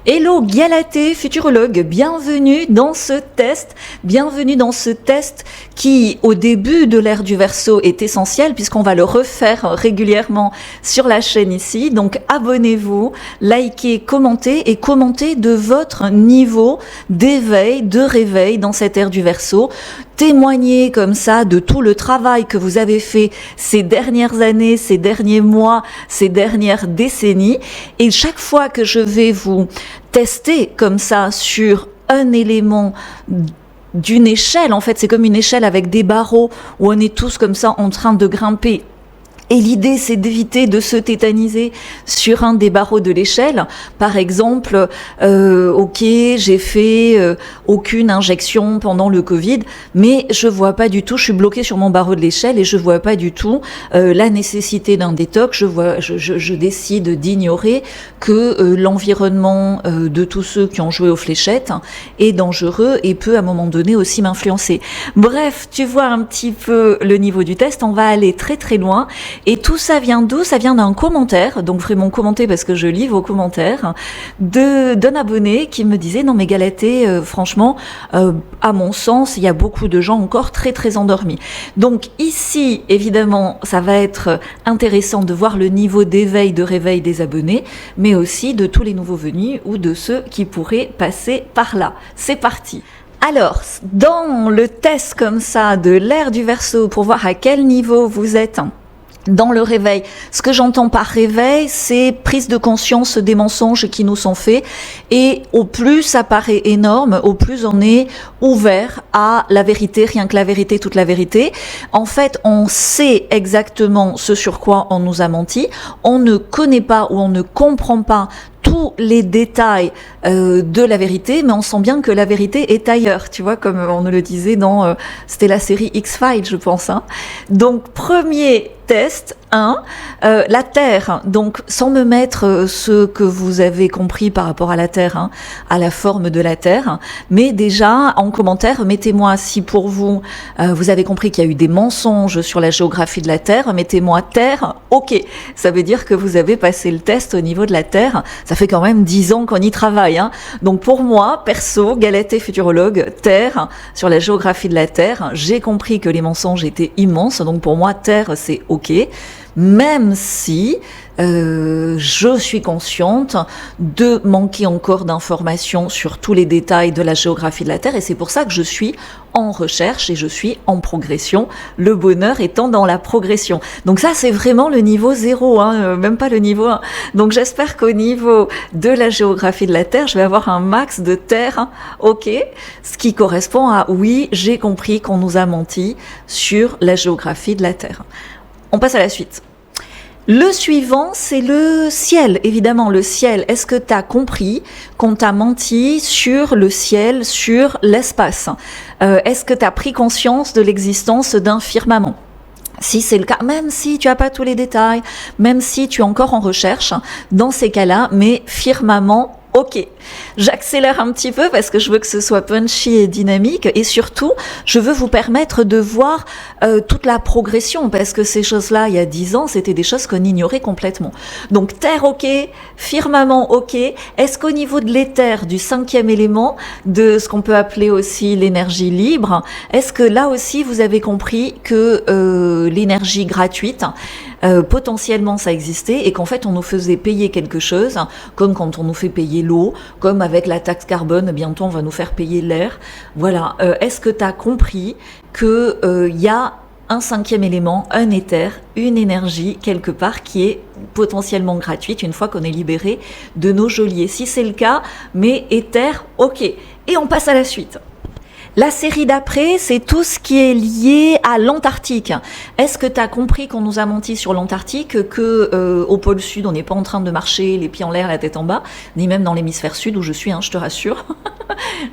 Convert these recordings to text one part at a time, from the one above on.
Hello Galatée, futurologue, bienvenue dans ce test qui au début de l'ère du Verseau est essentiel puisqu'on va le refaire régulièrement sur la chaîne ici. Donc abonnez-vous, likez, commentez et commentez de votre niveau d'éveil, de réveil dans cette ère du Verseau. Témoignez comme ça de tout le travail que vous avez fait ces dernières années, ces derniers mois, ces dernières décennies. Et chaque fois que je vais vous tester comme ça sur un élément d'une échelle, en fait c'est comme une échelle avec des barreaux où on est tous comme ça en train de grimper. Et l'idée, c'est d'éviter de se tétaniser sur un des barreaux de l'échelle. Par exemple, ok, j'ai fait aucune injection pendant le Covid, mais je vois pas du tout, je suis bloquée sur mon barreau de l'échelle et je vois pas du tout la nécessité d'un détox. Je décide d'ignorer que l'environnement de tous ceux qui ont joué aux fléchettes est dangereux et peut à un moment donné aussi m'influencer. Bref, tu vois un petit peu le niveau du test, on va aller très très loin. Et tout ça vient d'où? Ça vient d'un commentaire, donc vraiment commenter parce que je lis vos commentaires, d'un abonné qui me disait « Non mais Galatée, franchement, à mon sens, il y a beaucoup de gens encore très très endormis. » Donc ici, évidemment, ça va être intéressant de voir le niveau d'éveil, de réveil des abonnés, mais aussi de tous les nouveaux venus ou de ceux qui pourraient passer par là. C'est parti! Alors, dans le test comme ça de l'ère du Verseau, pour voir à quel niveau vous êtes dans le réveil, ce que j'entends par réveil, c'est prise de conscience des mensonges qui nous sont faits, et au plus ça paraît énorme, au plus on est ouvert à la vérité, rien que la vérité, toute la vérité. En fait, on sait exactement ce sur quoi on nous a menti, on ne connaît pas ou on ne comprend pas tous les détails de la vérité, mais on sent bien que la vérité est ailleurs, tu vois, comme on le disait dans, c'était la série X-Files, je pense. Hein. Donc, premier test, la Terre, donc sans me mettre ce que vous avez compris par rapport à la Terre, hein, à la forme de la Terre, mais déjà, en commentaire, mettez-moi si pour vous, vous avez compris qu'il y a eu des mensonges sur la géographie de la Terre, mettez-moi Terre, ok, ça veut dire que vous avez passé le test au niveau de la Terre. Ça fait quand même 10 ans qu'on y travaille. Hein. Donc pour moi, perso, Galatée futurologue, Terre, sur la géographie de la Terre, j'ai compris que les mensonges étaient immenses. Donc pour moi, Terre, c'est OK. Même si je suis consciente de manquer encore d'informations sur tous les détails de la géographie de la Terre, et c'est pour ça que je suis en recherche et je suis en progression, le bonheur étant dans la progression. Donc ça, c'est vraiment le niveau 0, hein, même pas le niveau 1. Donc j'espère qu'au niveau de la géographie de la Terre, je vais avoir un max de Terre, hein, ok, ce qui correspond à oui, j'ai compris qu'on nous a menti sur la géographie de la Terre. On passe à la suite. Le suivant, c'est le ciel, évidemment, le ciel. Est-ce que tu as compris qu'on t'a menti sur le ciel, sur l'espace? Est-ce que tu as pris conscience de l'existence d'un firmament? Si c'est le cas, même si tu n'as pas tous les détails, même si tu es encore en recherche, dans ces cas-là, mais firmament, ok, j'accélère un petit peu parce que je veux que ce soit punchy et dynamique, et surtout, je veux vous permettre de voir toute la progression, parce que ces choses-là, il y a 10 ans, c'était des choses qu'on ignorait complètement. Donc, terre, ok, firmament, ok. Est-ce qu'au niveau de l'éther, du 5e élément, de ce qu'on peut appeler aussi l'énergie libre, est-ce que là aussi, vous avez compris que l'énergie gratuite, potentiellement ça existait, et qu'en fait on nous faisait payer quelque chose, comme quand on nous fait payer l'eau, comme avec la taxe carbone, bientôt on va nous faire payer l'air. Voilà, est-ce que tu as compris que y a un 5e élément, un éther, une énergie quelque part qui est potentiellement gratuite une fois qu'on est libéré de nos geôliers? Si c'est le cas, mais éther, ok. Et on passe à la suite. La série d'après, c'est tout ce qui est lié à l'Antarctique. Est-ce que tu as compris qu'on nous a menti sur l'Antarctique, que au pôle sud, on n'est pas en train de marcher les pieds en l'air, la tête en bas, ni même dans l'hémisphère sud où je suis, hein, je te rassure.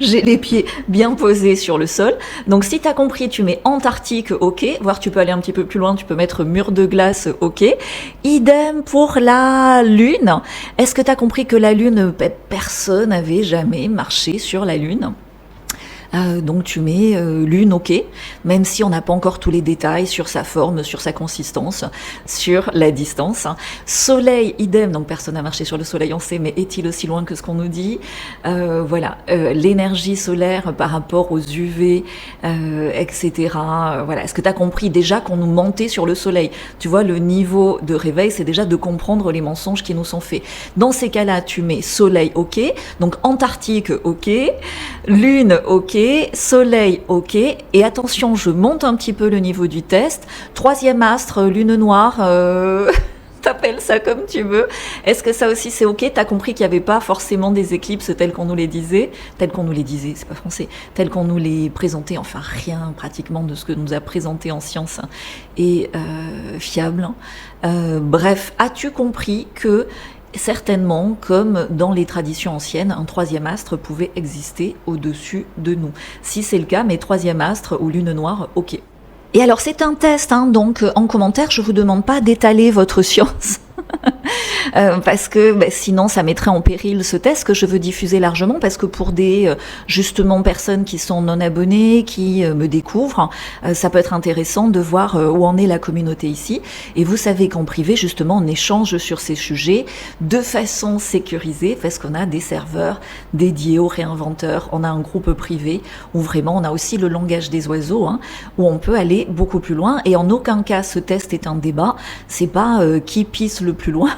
J'ai les pieds bien posés sur le sol. Donc si tu as compris, tu mets Antarctique, ok. Voire tu peux aller un petit peu plus loin, tu peux mettre mur de glace, ok. Idem pour la Lune. Est-ce que tu as compris que la Lune, personne n'avait jamais marché sur la Lune ? Donc tu mets Lune, ok, même si on n'a pas encore tous les détails sur sa forme, sur sa consistance, sur la distance. Soleil, idem, donc personne n'a marché sur le Soleil, on sait, mais est-il aussi loin que ce qu'on nous dit? Voilà, l'énergie solaire par rapport aux UV, etc. Voilà, est-ce que tu as compris déjà qu'on nous mentait sur le Soleil? Tu vois, le niveau de réveil, c'est déjà de comprendre les mensonges qui nous sont faits. Dans ces cas-là, tu mets Soleil, ok, donc Antarctique, ok, Lune, ok, Soleil, ok, et attention, je monte un petit peu le niveau du test. Troisième astre, Lune noire, t'appelles ça comme tu veux. Est-ce que ça aussi c'est ok? T'as compris qu'il n'y avait pas forcément des éclipses telles qu'on nous les disait, c'est pas français, telles qu'on nous les présentait, enfin rien pratiquement de ce que nous a présenté en science est fiable. Bref, as-tu compris que certainement, comme dans les traditions anciennes, un troisième astre pouvait exister au-dessus de nous? Si c'est le cas, mais troisième astre ou lune noire, ok. Et alors c'est un test, hein, donc en commentaire, je vous demande pas d'étaler votre science. Parce que sinon ça mettrait en péril ce test que je veux diffuser largement, parce que pour des justement personnes qui sont non abonnées, qui me découvrent, ça peut être intéressant de voir où en est la communauté ici. Et vous savez qu'en privé justement on échange sur ces sujets de façon sécurisée, parce qu'on a des serveurs dédiés aux réinventeurs, on a un groupe privé où vraiment on a aussi le langage des oiseaux, hein, où on peut aller beaucoup plus loin. Et en aucun cas ce test est un débat, c'est pas qui pisse le plus loin.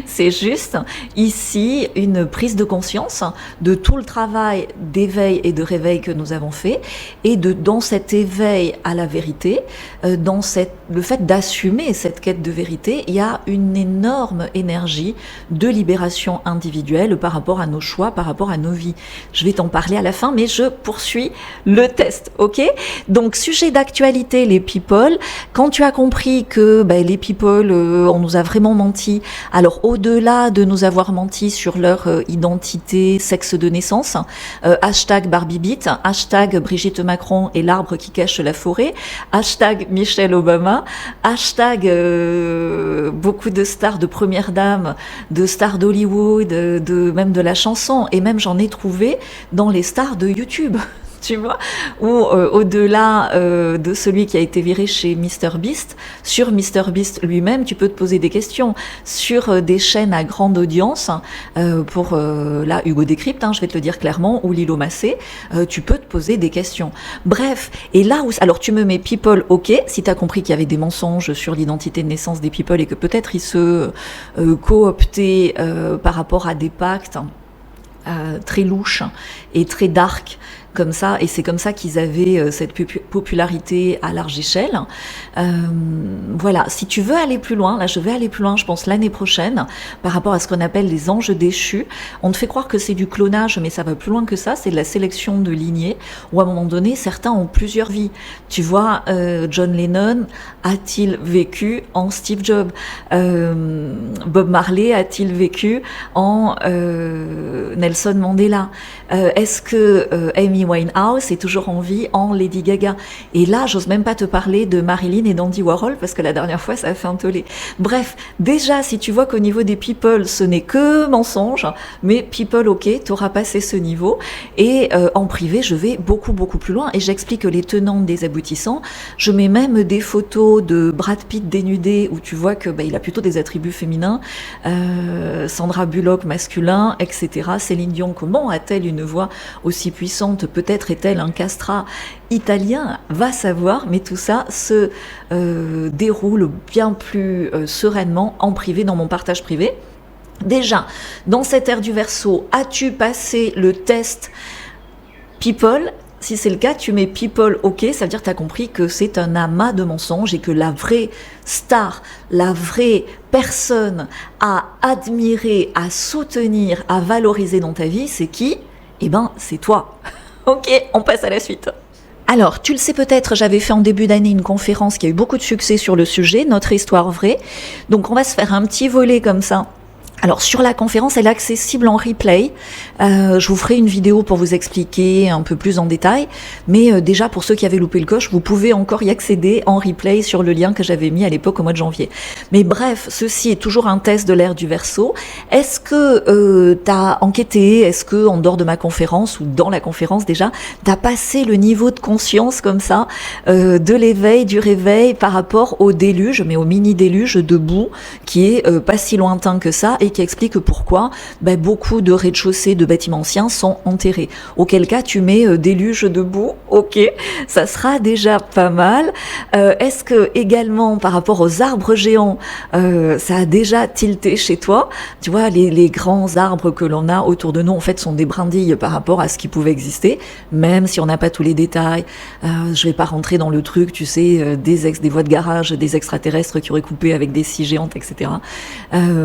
C'est juste ici une prise de conscience de tout le travail d'éveil et de réveil que nous avons fait, et dans cet éveil à la vérité, dans le fait d'assumer cette quête de vérité, il y a une énorme énergie de libération individuelle par rapport à nos choix, par rapport à nos vies. Je vais t'en parler à la fin, mais je poursuis le test, ok? Donc sujet d'actualité, les people. Quand tu as compris que les people, on nous a vraiment menti. Alors au-delà de nous avoir menti sur leur identité, sexe de naissance, hashtag Barbie-Beat, hashtag Brigitte Macron et l'arbre qui cache la forêt, hashtag Michelle Obama, hashtag beaucoup de stars de première dame, de stars d'Hollywood, même de la chanson, et même j'en ai trouvé dans les stars de YouTube. Tu vois, ou au-delà de celui qui a été viré chez MrBeast, sur MrBeast lui-même, tu peux te poser des questions sur des chaînes à grande audience, pour là Hugo Décrypte, hein, je vais te le dire clairement, ou Lilo Massé, tu peux te poser des questions. Bref, et là où alors tu me mets people, ok, si tu as compris qu'il y avait des mensonges sur l'identité de naissance des people et que peut-être ils se cooptaient par rapport à des pactes très louches et très dark, comme ça, et c'est comme ça qu'ils avaient cette popularité à large échelle. Voilà, si tu veux aller plus loin, là je vais aller plus loin, je pense l'année prochaine, par rapport à ce qu'on appelle les anges déchus. On te fait croire que c'est du clonage, mais ça va plus loin que ça, c'est de la sélection de lignées, où à un moment donné, certains ont plusieurs vies. Tu vois, John Lennon a-t-il vécu en Steve Jobs? Bob Marley a-t-il vécu en Nelson Mandela? Est-ce que Amy Winehouse est toujours en vie en Lady Gaga? Et là, j'ose même pas te parler de Marilyn et d'Andy Warhol, parce que la dernière fois, ça a fait un tollé. Bref, déjà, si tu vois qu'au niveau des people, ce n'est que mensonge, mais people, ok, t'auras passé ce niveau. Et en privé, je vais beaucoup, beaucoup plus loin, et j'explique les tenants des aboutissants. Je mets même des photos de Brad Pitt dénudé, où tu vois que il a plutôt des attributs féminins, Sandra Bullock masculin, etc. Céline Dion, comment a-t-elle une voix aussi puissante? Peut-être est-elle un castrat italien, va savoir, mais tout ça se déroule bien plus sereinement en privé, dans mon partage privé. Déjà, dans cette ère du Verseau, as-tu passé le test people? Si c'est le cas, tu mets people, ok, ça veut dire que tu as compris que c'est un amas de mensonges et que la vraie star, la vraie personne à admirer, à soutenir, à valoriser dans ta vie, c'est qui? Eh ben, c'est toi. Ok, on passe à la suite. Alors, tu le sais peut-être, j'avais fait en début d'année une conférence qui a eu beaucoup de succès sur le sujet, Notre histoire vraie. Donc, on va se faire un petit volet comme ça Alors sur la conférence, elle est accessible en replay. Je vous ferai une vidéo pour vous expliquer un peu plus en détail. Mais déjà pour ceux qui avaient loupé le coche, vous pouvez encore y accéder en replay sur le lien que j'avais mis à l'époque au mois de janvier. Mais bref, ceci est toujours un test de l'ère du Verseau. Est-ce que tu as enquêté? Est-ce que en dehors de ma conférence ou dans la conférence déjà, tu as passé le niveau de conscience comme ça de l'éveil, du réveil par rapport au déluge, mais au mini déluge de boue qui est pas si lointain que ça et qui explique pourquoi beaucoup de rez-de-chaussée de bâtiments anciens sont enterrés. Auquel cas tu mets déluge de boue, ok, ça sera déjà pas mal. Est-ce que également par rapport aux arbres géants, ça a déjà tilté chez toi? Tu vois, les grands arbres que l'on a autour de nous en fait sont des brindilles par rapport à ce qui pouvait exister, même si on n'a pas tous les détails. Je vais pas rentrer dans le truc, tu sais, des voies de garage, des extraterrestres qui auraient coupé avec des scies géantes, etc.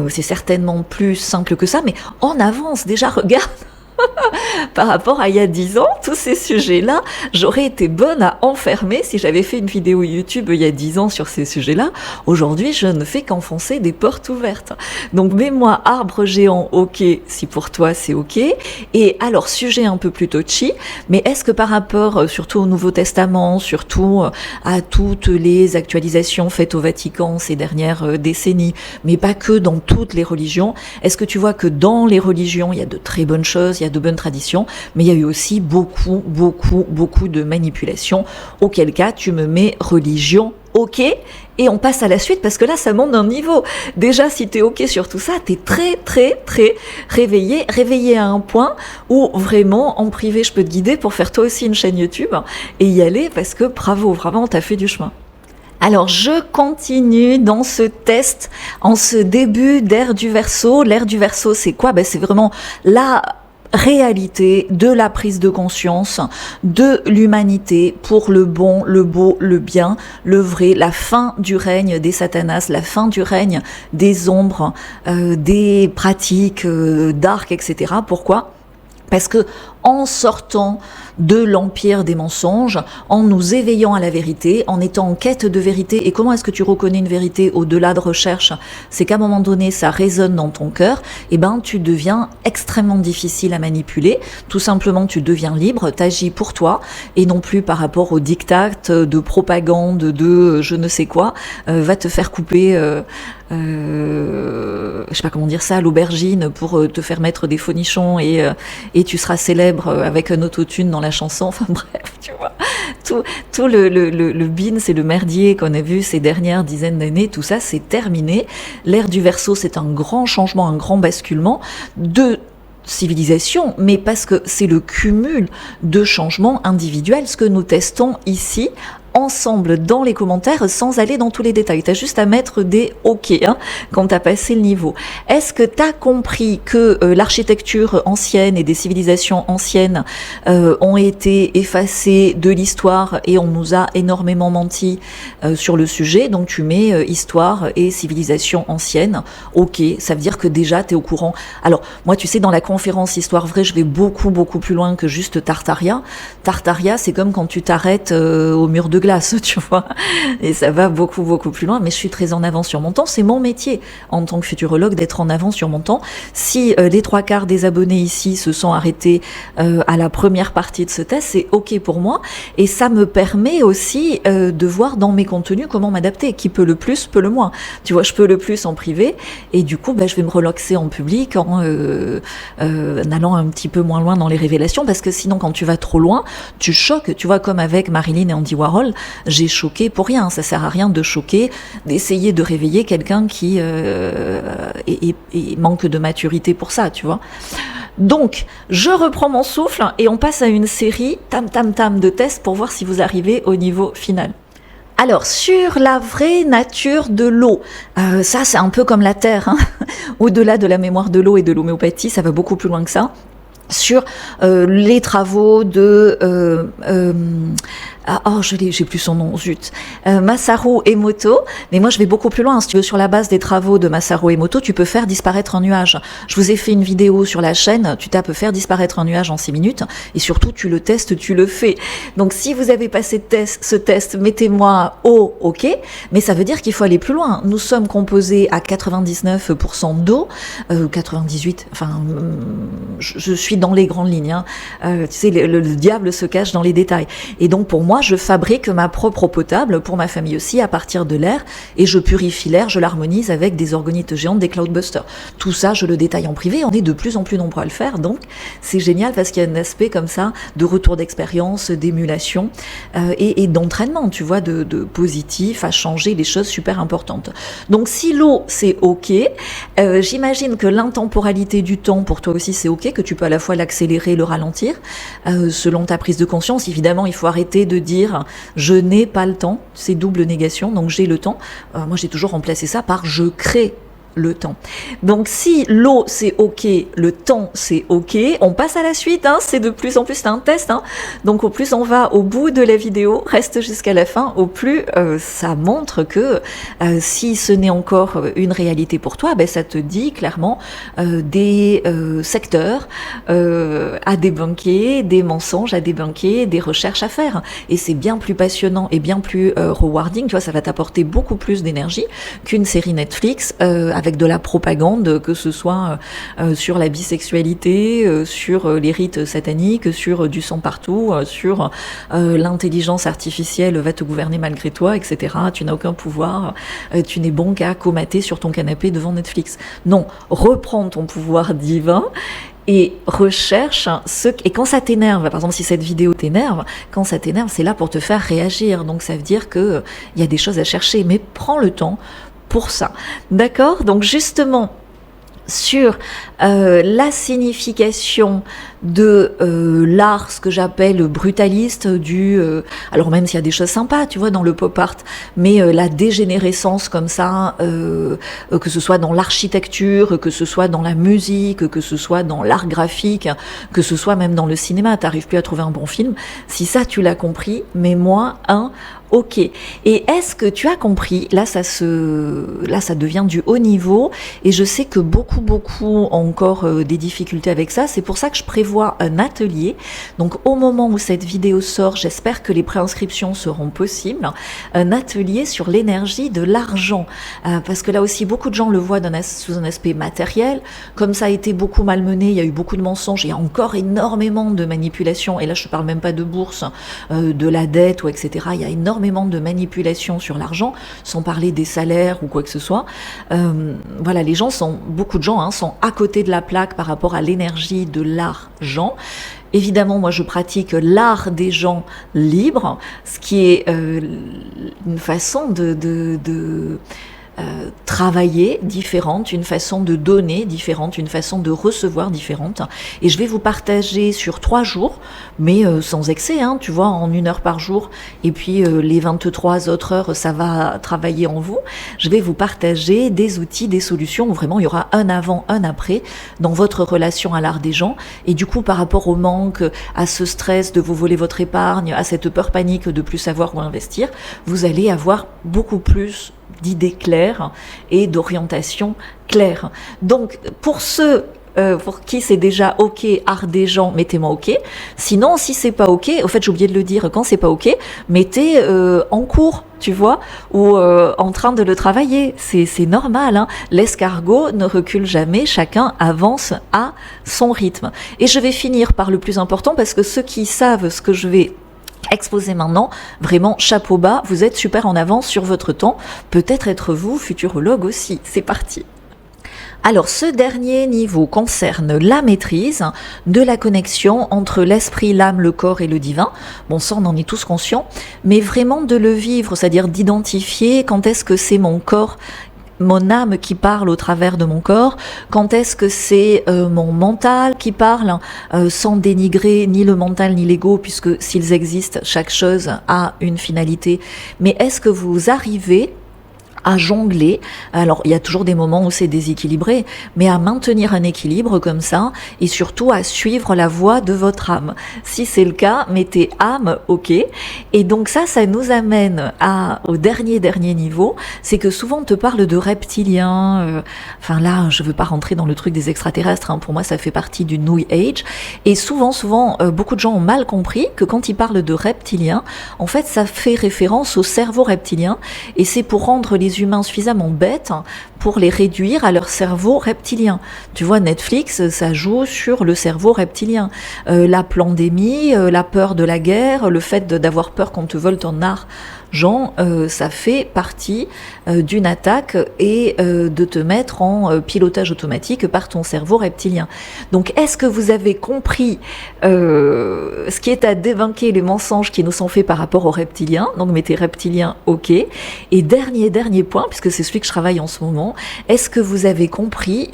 C'est certainement plus simple que ça, mais en avance, déjà, regarde par rapport à il y a 10 ans, tous ces sujets-là, j'aurais été bonne à enfermer si j'avais fait une vidéo YouTube il y a 10 ans sur ces sujets-là. Aujourd'hui, je ne fais qu'enfoncer des portes ouvertes. Donc, mets-moi arbre géant, ok, si pour toi c'est ok. Et alors, sujet un peu plus touchy, mais est-ce que par rapport, surtout au Nouveau Testament, surtout à toutes les actualisations faites au Vatican ces dernières décennies, mais pas que dans toutes les religions, est-ce que tu vois que dans les religions, il y a de très bonnes choses, il y a de bonnes traditions, mais il y a eu aussi beaucoup de manipulations, auquel cas tu me mets religion, ok, et on passe à la suite parce que là ça monte d'un niveau. Déjà si t'es ok sur tout ça, t'es très réveillé à un point où vraiment en privé je peux te guider pour faire toi aussi une chaîne YouTube et y aller parce que bravo, vraiment t'as fait du chemin. Alors, je continue dans ce test en ce début d'ère du Verseau. L'ère du Verseau, c'est quoi? C'est vraiment la réalité de la prise de conscience de l'humanité pour le bon, le beau, le bien, le vrai, la fin du règne des satanas, la fin du règne des ombres, des pratiques dark, etc. Pourquoi? Parce que en sortant de l'empire des mensonges, en nous éveillant à la vérité, en étant en quête de vérité, et comment est-ce que tu reconnais une vérité au-delà de recherche? C'est qu'à un moment donné, ça résonne dans ton cœur, et tu deviens extrêmement difficile à manipuler. Tout simplement, tu deviens libre, t'agis pour toi, et non plus par rapport aux diktats de propagande, de je ne sais quoi, va te faire couper... je sais pas comment dire ça, à l'aubergine pour te faire mettre des faux-nichons et tu seras célèbre avec un autotune dans la chanson. Enfin bref, tu vois, tout le beans et le merdier qu'on a vu ces dernières dizaines d'années, tout ça c'est terminé. L'ère du Verseau, c'est un grand changement, un grand basculement de civilisation, mais parce que c'est le cumul de changements individuels, ce que nous testons ici ensemble dans les commentaires sans aller dans tous les détails. Tu as juste à mettre des OK quand tu as passé le niveau. Est-ce que tu as compris que l'architecture ancienne et des civilisations anciennes ont été effacées de l'histoire et on nous a énormément menti sur le sujet? Donc tu mets histoire et civilisation ancienne. OK, ça veut dire que déjà tu es au courant. Alors moi tu sais, dans la conférence Histoire vraie, je vais beaucoup plus loin que juste Tartaria. Tartaria, c'est comme quand tu t'arrêtes au mur de glace, tu vois, et ça va beaucoup plus loin, mais je suis très en avance sur mon temps, c'est mon métier en tant que futurologue d'être en avance sur mon temps. Si les 3/4 des abonnés ici se sont arrêtés à la première partie de ce test, c'est ok pour moi, et ça me permet aussi de voir dans mes contenus comment m'adapter, qui peut le plus, peut le moins, tu vois, je peux le plus en privé, et du coup je vais me relaxer en public en allant un petit peu moins loin dans les révélations, parce que sinon quand tu vas trop loin, tu choques, tu vois, comme avec Marilyn et Andy Warhol, j'ai choqué pour rien, ça sert à rien de choquer, d'essayer de réveiller quelqu'un qui manque de maturité pour ça, tu vois. Donc, je reprends mon souffle et on passe à une série tam de tests pour voir si vous arrivez au niveau final. Alors, sur la vraie nature de l'eau, ça c'est un peu comme la Terre, au-delà de la mémoire de l'eau et de l'homéopathie, ça va beaucoup plus loin que ça. Sur les travaux de oh, j'ai plus son nom, zut. Masaru Emoto. Mais moi, je vais beaucoup plus loin. Si tu veux, sur la base des travaux de Masaru Emoto, tu peux faire disparaître un nuage. Je vous ai fait une vidéo sur la chaîne. Tu tapes faire disparaître un nuage en 6 minutes. Et surtout, tu le testes, tu le fais. Donc, si vous avez passé ce test, mettez-moi au OK. Mais ça veut dire qu'il faut aller plus loin. Nous sommes composés à 99% d'eau, 98. Enfin, je suis dans les grandes lignes. Hein. Tu sais, le diable se cache dans les détails. Et donc, pour moi, je fabrique ma propre eau potable, pour ma famille aussi, à partir de l'air, et je purifie l'air, je l'harmonise avec des organites géantes, des cloudbusters. Tout ça, je le détaille en privé, on est de plus en plus nombreux à le faire, donc c'est génial parce qu'il y a un aspect comme ça de retour d'expérience, d'émulation et d'entraînement, tu vois, de positif à changer les choses super importantes. Donc si l'eau, c'est OK, j'imagine que l'intemporalité du temps, pour toi aussi, c'est OK, que tu peux à la fois l'accélérer, le ralentir, selon ta prise de conscience. Évidemment, il faut arrêter de dire je n'ai pas le temps, c'est double négation, donc j'ai le temps. Moi, j'ai toujours remplacé ça par je crée le temps. Donc si l'eau c'est OK, le temps c'est OK, on passe à la suite, hein, c'est de plus en plus, c'est un test, hein. Donc au plus on va au bout de la vidéo, reste jusqu'à la fin, au plus ça montre que si ce n'est encore une réalité pour toi, ben, ça te dit clairement des secteurs à débunker, des mensonges à débunker, des recherches à faire. Et c'est bien plus passionnant et bien plus rewarding, tu vois, ça va t'apporter beaucoup plus d'énergie qu'une série Netflix avec de la propagande, que ce soit sur la bisexualité, sur les rites sataniques, sur du sang partout, sur l'intelligence artificielle va te gouverner malgré toi, etc. Tu n'as aucun pouvoir, tu n'es bon qu'à comater sur ton canapé devant Netflix. Non, reprends ton pouvoir divin et recherche et quand ça t'énerve, par exemple si cette vidéo t'énerve, quand ça t'énerve, c'est là pour te faire réagir. Donc ça veut dire que il y a des choses à chercher, mais prends le temps pour ça. D'accord? Donc justement, sur la signification de l'art, ce que j'appelle brutaliste, alors même s'il y a des choses sympas, tu vois, dans le pop art, mais la dégénérescence comme ça, que ce soit dans l'architecture, que ce soit dans la musique, que ce soit dans l'art graphique, que ce soit même dans le cinéma, t'arrives plus à trouver un bon film. Si ça tu l'as compris, mets-moi un OK. Et est-ce que tu as compris, là ça devient du haut niveau, et je sais que beaucoup ont encore des difficultés avec ça. C'est pour ça que je prévois un atelier. Donc au moment où cette vidéo sort, j'espère que les préinscriptions seront possibles. Un atelier sur l'énergie de l'argent, parce que là aussi beaucoup de gens le voient sous un aspect matériel. Comme ça a été beaucoup malmené, il y a eu beaucoup de mensonges, il y a encore énormément de manipulations. Et là je parle même pas de bourse, de la dette ou etc. Il y a énormément de manipulations sur l'argent, sans parler des salaires ou quoi que ce soit. Voilà, beaucoup de gens sont à côté de la plaque par rapport à l'énergie de l'argent. Évidemment, moi je pratique l'art des gens libres, ce qui est une façon de travailler différente, une façon de donner différente, une façon de recevoir différente. Et je vais vous partager sur 3 jours, mais sans excès, hein, tu vois, en 1 heure par jour, et puis les 23 autres heures, ça va travailler en vous. Je vais vous partager des outils, des solutions où vraiment il y aura un avant, un après dans votre relation à l'art des gens. Et du coup, par rapport au manque, à ce stress de vous voler votre épargne, à cette peur panique de plus savoir où investir, vous allez avoir beaucoup plus d'idées claires et d'orientation claire. Donc, pour ceux pour qui c'est déjà OK, art des gens, mettez-moi OK. Sinon, si c'est pas OK, au fait, j'ai oublié de le dire, quand c'est pas OK, mettez en cours, tu vois, ou en train de le travailler. C'est normal, hein. L'escargot ne recule jamais, chacun avance à son rythme. Et je vais finir par le plus important, parce que ceux qui savent ce que je vais exposé maintenant, vraiment chapeau bas, vous êtes super en avance sur votre temps, peut-être être vous futurologue aussi, c'est parti. Alors ce dernier niveau concerne la maîtrise de la connexion entre l'esprit, l'âme, le corps et le divin. Bon, ça on en est tous conscients, mais vraiment de le vivre, c'est-à-dire d'identifier quand est-ce que c'est mon corps, mon âme qui parle au travers de mon corps, quand est-ce que c'est mon mental qui parle, sans dénigrer ni le mental ni l'ego, puisque s'ils existent, chaque chose a une finalité. Mais est-ce que vous arrivez à jongler. Alors, il y a toujours des moments où c'est déséquilibré, mais à maintenir un équilibre comme ça, et surtout à suivre la voie de votre âme. Si c'est le cas, mettez âme, ok. Et donc ça nous amène au dernier niveau, c'est que souvent on te parle de reptiliens, enfin là, je veux pas rentrer dans le truc des extraterrestres, hein, pour moi ça fait partie du New Age, et souvent, beaucoup de gens ont mal compris que quand ils parlent de reptiliens, en fait ça fait référence au cerveau reptilien, et c'est pour rendre les humains suffisamment bêtes pour les réduire à leur cerveau reptilien. Tu vois, Netflix, ça joue sur le cerveau reptilien. La pandémie, la peur de la guerre, le fait d'avoir peur qu'on te vole ton argent, ça fait partie d'une attaque et de te mettre en pilotage automatique par ton cerveau reptilien. Donc, est-ce que vous avez compris ce qui est à débunker, les mensonges qui nous sont faits par rapport aux reptiliens? Donc, mettez reptiliens, ok. Et dernier point, puisque c'est celui que je travaille en ce moment, est-ce que vous avez compris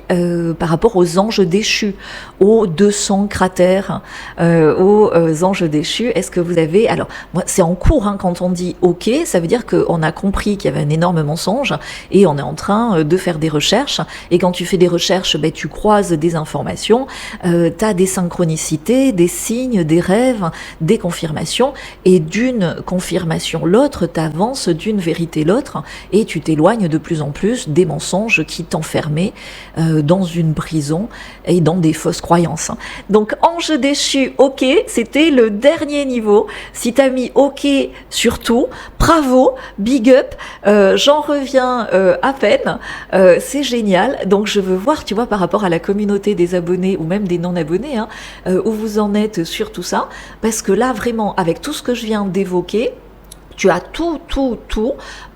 par rapport aux anges déchus, aux 200 cratères, aux anges déchus? Est-ce que vous avez... Alors, moi, c'est en cours, hein, quand on dit ok, ça veut dire qu'on a compris qu'il y avait un énorme mensonge et on est en train de faire des recherches. Et quand tu fais des recherches, ben, tu croises des informations, tu as des synchronicités, des signes, des rêves, des confirmations, et d'une confirmation l'autre, t'avances d'une vérité l'autre, et tu t'éloignes de plus en plus des mensonges qui t'enfermaient dans une prison et dans des fausses croyances. Donc, ange déchu, ok, c'était le dernier niveau. Si t'as mis ok sur tout, bravo, big up, j'en reviens à peine, c'est génial. Donc, je veux voir, tu vois, par rapport à la communauté des abonnés ou même des non-abonnés, hein, où vous en êtes sur tout ça, parce que là, vraiment, avec tout ce que je viens d'évoquer, tu as tout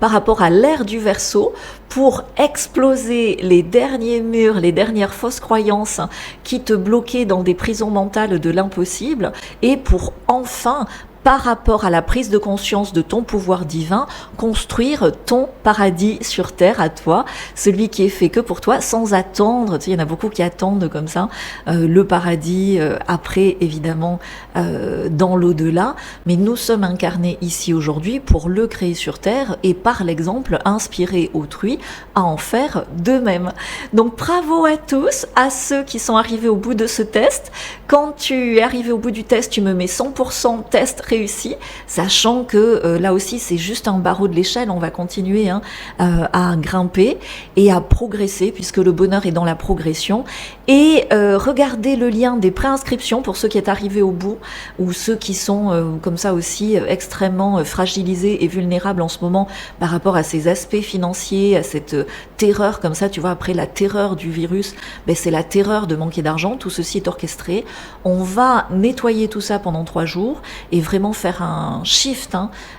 par rapport à l'ère du Verseau pour exploser les derniers murs, les dernières fausses croyances qui te bloquaient dans des prisons mentales de l'impossible, et pour enfin, par rapport à la prise de conscience de ton pouvoir divin, construire ton paradis sur terre à toi, celui qui est fait que pour toi, sans attendre. Tu sais, il y en a beaucoup qui attendent comme ça le paradis après, évidemment, dans l'au-delà. Mais nous sommes incarnés ici aujourd'hui pour le créer sur terre et par l'exemple inspirer autrui à en faire de même. Donc bravo à tous, à ceux qui sont arrivés au bout de ce test. Quand tu es arrivé au bout du test, tu me mets 100% test réussi, sachant que là aussi c'est juste un barreau de l'échelle, on va continuer à grimper et à progresser, puisque le bonheur est dans la progression. Et regardez le lien des préinscriptions pour ceux qui est arrivés au bout, ou ceux qui sont comme ça aussi extrêmement fragilisés et vulnérables en ce moment par rapport à ces aspects financiers, à cette terreur comme ça, tu vois, après la terreur du virus, ben c'est la terreur de manquer d'argent, tout ceci est orchestré. On va nettoyer tout ça pendant 3 jours et vraiment faire un shift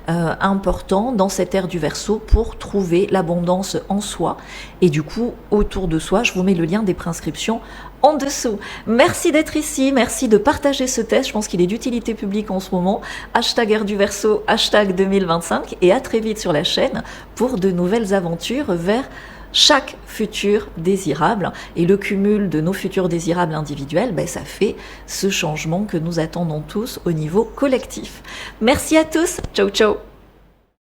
important dans cette ère du Verseau pour trouver l'abondance en soi et du coup autour de soi. Je vous mets le lien des préinscriptions en dessous. Merci d'être ici, merci de partager ce test, je pense qu'il est d'utilité publique en ce moment. Hashtag Ère du Verseau, hashtag 2025, et à très vite sur la chaîne pour de nouvelles aventures vers chaque futur désirable. Et le cumul de nos futurs désirables individuels, ben, ça fait ce changement que nous attendons tous au niveau collectif. Merci à tous, ciao ciao.